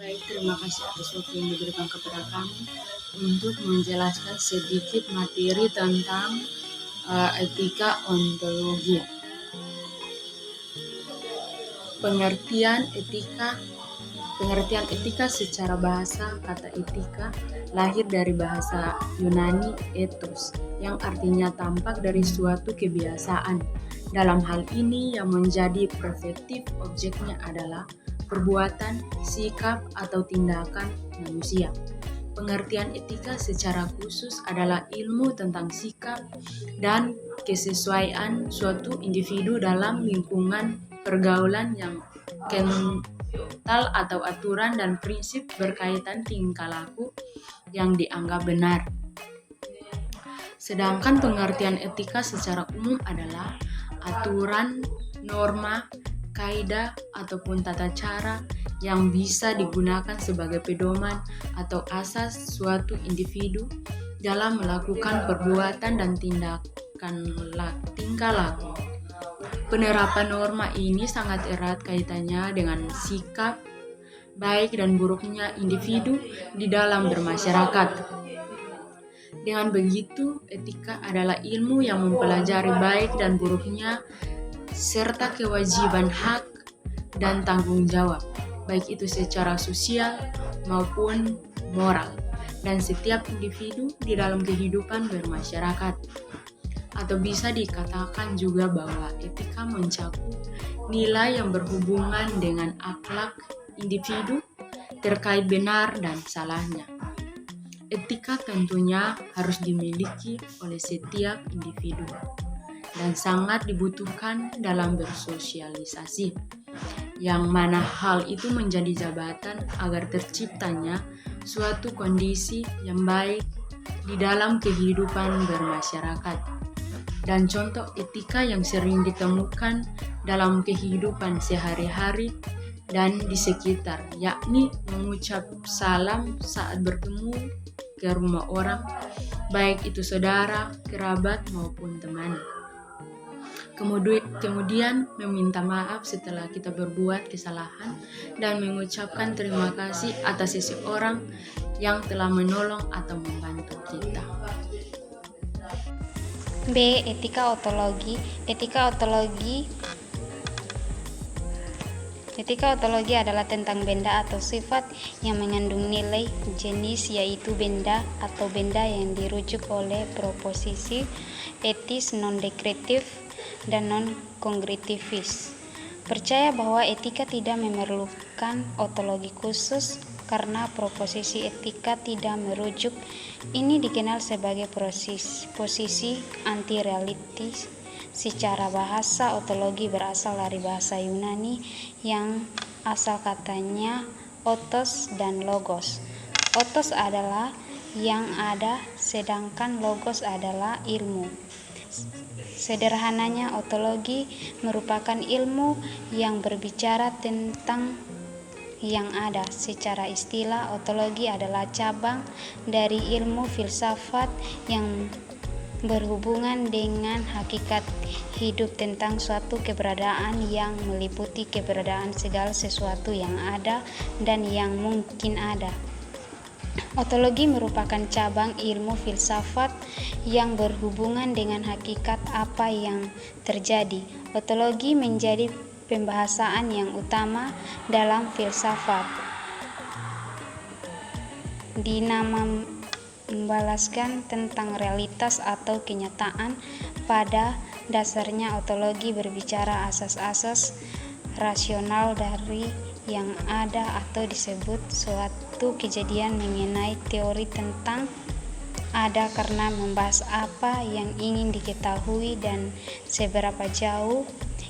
Baik, terima kasih atas waktu yang diberikan kepada kami untuk menjelaskan sedikit materi tentang etika ontologi. Pengertian etika secara bahasa. Kata etika lahir dari bahasa Yunani ethos, yang artinya tampak dari suatu kebiasaan. Dalam hal ini yang menjadi perspektif objeknya adalah perbuatan, sikap, atau tindakan manusia. Pengertian etika secara khusus adalah ilmu tentang sikap dan kesesuaian suatu individu dalam lingkungan pergaulan yang kental atau aturan dan prinsip berkaitan tingkah laku yang dianggap benar. Sedangkan pengertian etika secara umum adalah aturan, norma, kaidah, ataupun tata cara yang bisa digunakan sebagai pedoman atau asas suatu individu dalam melakukan perbuatan dan tingkah laku. Penerapan norma ini sangat erat kaitannya dengan sikap baik dan buruknya individu di dalam bermasyarakat. Dengan begitu, etika adalah ilmu yang mempelajari baik dan buruknya serta kewajiban hak dan tanggung jawab, baik itu secara sosial maupun moral, dan setiap individu di dalam kehidupan bermasyarakat. Atau bisa dikatakan juga bahwa etika mencakup nilai yang berhubungan dengan akhlak individu terkait benar dan salahnya. Etika tentunya harus dimiliki oleh setiap individu dan sangat dibutuhkan dalam bersosialisasi, yang mana hal itu menjadi jabatan agar terciptanya suatu kondisi yang baik di dalam kehidupan bermasyarakat. Dan contoh etika yang sering ditemukan dalam kehidupan sehari-hari dan di sekitar, yakni mengucap salam saat bertemu ke rumah orang, baik itu saudara, kerabat, maupun teman. Kemudian meminta maaf setelah kita berbuat kesalahan dan mengucapkan terima kasih atas seseorang yang telah menolong atau membantu kita. B. Etika ontologi. Etika ontologi adalah tentang benda atau sifat yang mengandung nilai jenis, yaitu benda atau benda yang dirujuk oleh proposisi etis non-dekretif dan non-kongretivis. Percaya bahwa etika tidak memerlukan ontologi khusus karena proposisi etika tidak merujuk. Ini dikenal sebagai posisi anti-realitis. Secara bahasa, ontologi berasal dari bahasa Yunani yang asal katanya otos dan logos. Otos adalah yang ada, sedangkan logos adalah ilmu. Sederhananya, ontologi merupakan ilmu yang berbicara tentang yang ada. Secara istilah, ontologi adalah cabang dari ilmu filsafat yang berhubungan dengan hakikat hidup tentang suatu keberadaan yang meliputi keberadaan segala sesuatu yang ada dan yang mungkin ada. Ontologi merupakan cabang ilmu filsafat yang berhubungan dengan hakikat apa yang terjadi. Ontologi menjadi pembahasan yang utama dalam filsafat. Dinama membalaskan tentang realitas atau kenyataan. Pada dasarnya, ontologi berbicara asas-asas rasional dari yang ada atau disebut suatu kejadian mengenai teori tentang ada karena membahas apa yang ingin diketahui dan seberapa jauh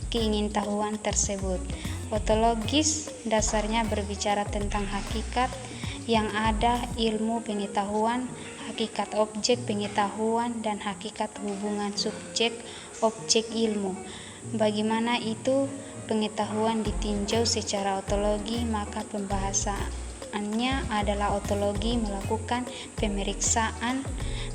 keingintahuan tersebut. Ontologis dasarnya berbicara tentang hakikat yang ada, ilmu pengetahuan, hakikat objek pengetahuan, dan hakikat hubungan subjek objek ilmu. Bagaimana itu pengetahuan ditinjau secara ontologi, maka pembahasannya adalah ontologi melakukan pemeriksaan,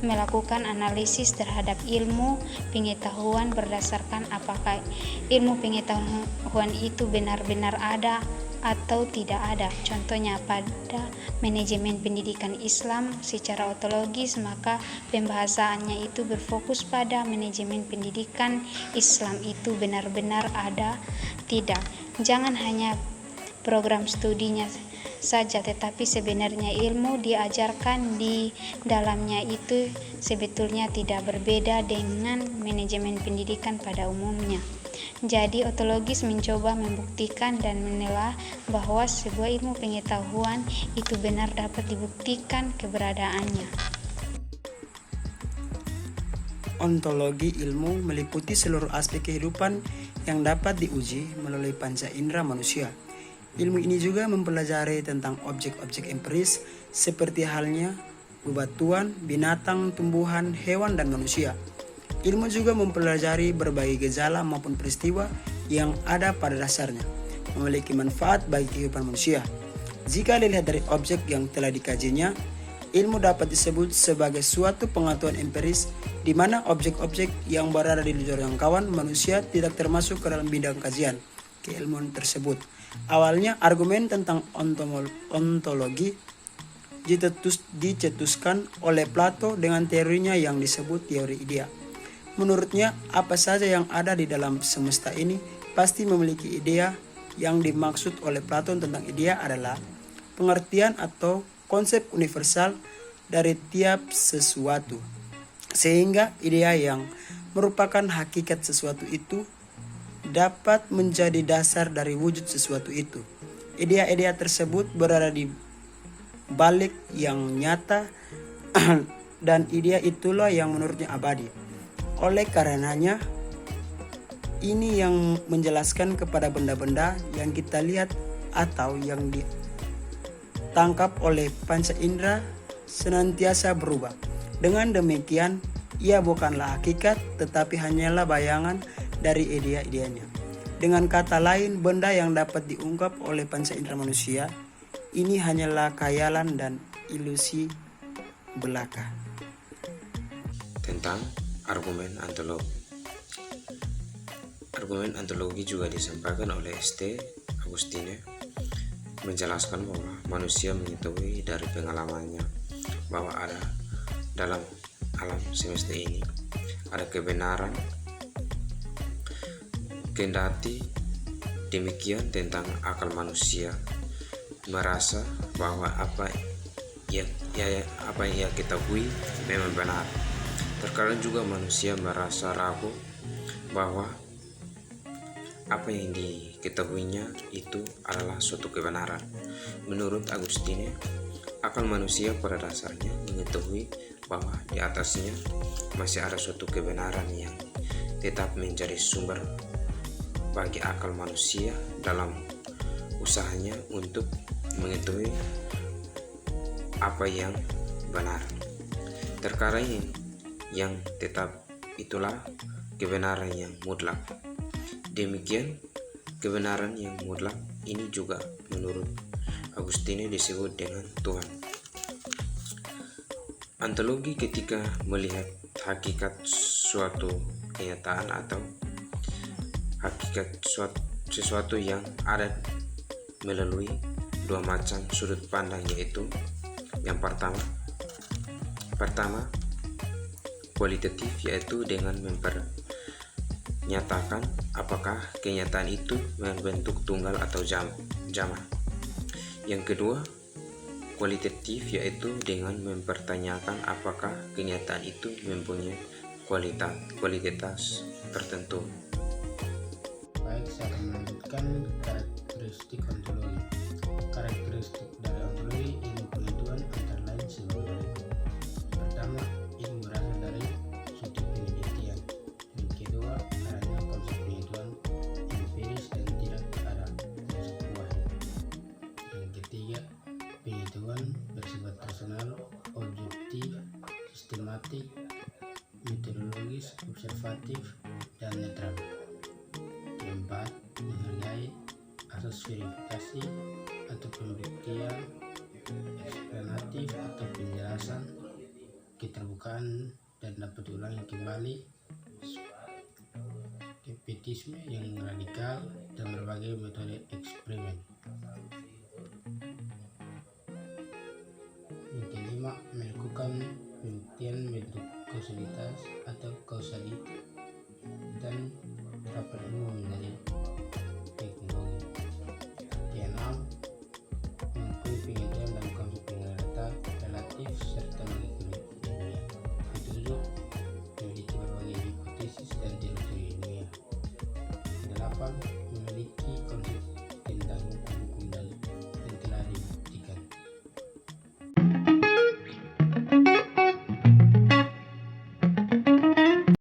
melakukan analisis terhadap ilmu pengetahuan berdasarkan apakah ilmu pengetahuan itu benar-benar ada atau tidak ada. Contohnya pada manajemen pendidikan Islam secara ontologis, maka pembahasannya itu berfokus pada manajemen pendidikan Islam itu benar-benar ada, tidak. Jangan hanya program studinya saja, tetapi sebenarnya ilmu diajarkan di dalamnya itu sebetulnya tidak berbeda dengan manajemen pendidikan pada umumnya. Jadi ontologis mencoba membuktikan dan menelaah bahwa sebuah ilmu pengetahuan itu benar dapat dibuktikan keberadaannya. Ontologi ilmu meliputi seluruh aspek kehidupan yang dapat diuji melalui panca indera manusia. Ilmu ini juga mempelajari tentang objek-objek empiris seperti halnya bebatuan, binatang, tumbuhan, hewan, dan manusia. Ilmu juga mempelajari berbagai gejala maupun peristiwa yang ada pada dasarnya, memiliki manfaat bagi kehidupan manusia. Jika dilihat dari objek yang telah dikajinya, ilmu dapat disebut sebagai suatu pengetahuan empiris di mana objek-objek yang berada di luar jangkauan manusia tidak termasuk ke dalam bidang kajian keilmuan tersebut. Awalnya argumen tentang ontologi dicetuskan oleh Plato dengan teorinya yang disebut teori idea. Menurutnya, apa saja yang ada di dalam semesta ini pasti memiliki idea. Yang dimaksud oleh Plato tentang idea adalah pengertian atau konsep universal dari tiap sesuatu. Sehingga idea yang merupakan hakikat sesuatu itu dapat menjadi dasar dari wujud sesuatu itu. Idea-idea tersebut berada di balik yang nyata dan idea itulah yang menurutnya abadi. Oleh karenanya, ini yang menjelaskan kepada benda-benda yang kita lihat atau yang ditangkap oleh panca indera senantiasa berubah. Dengan demikian, ia bukanlah hakikat tetapi hanyalah bayangan dari idea-ideanya. Dengan kata lain, benda yang dapat diungkap oleh panca indera manusia ini hanyalah khayalan dan ilusi belaka. Tentang argumen ontologi. Argumen ontologi juga disampaikan oleh St. Augustine, menjelaskan bahwa manusia mengetahui dari pengalamannya bahwa ada dalam alam semesta ini ada kebenaran. Kendati demikian, tentang akal manusia merasa bahwa apa yang ia ketahui memang benar. Terkadang juga manusia merasa ragu bahwa apa yang diketahuinya itu adalah suatu kebenaran. Menurut Agustine, akal manusia pada dasarnya mengetahui bahwa di atasnya masih ada suatu kebenaran yang tetap menjadi sumber bagi akal manusia dalam usahanya untuk mengetahui apa yang benar. Terkadang yang tetap itulah kebenaran yang mutlak. Demikian, kebenaran yang mutlak ini juga menurut Agustine disebut dengan Tuhan. Ontologi ketika melihat hakikat suatu kenyataan atau hakikat sesuatu yang ada melalui dua macam sudut pandang, yaitu yang pertama kualitatif, yaitu dengan mempernyatakan apakah kenyataan itu berbentuk tunggal atau jamak. Yang kedua kualitatif, yaitu dengan mempertanyakan apakah kenyataan itu mempunyai kualitas tertentu. Baik, saya akan melanjutkan karakteristik ontologi. Karakteristik dari ontologi ilmu pengetahuan antara lain sebagai berikut. Pertama, ilmu berasal dari suatu penelitian. Yang kedua, adanya konsep pengetahuan empiris dan tidak ada konsep wahyu. Yang ketiga, pengetahuan bersifat personal, objektif, sistematik, metodologis, observatif, dan netral. Keempat, menghargai asas verifikasi atau pembuktian, eksplanatif atau penjelasan, keterbukaan dan dapat diulangi kembali, skeptisisme yang radikal, eksperimental dan berbagai metode eksperimen. Yang kelima, melakukan penelitian bentuk kausalitas atau kausality dan dapat ilmu mengenai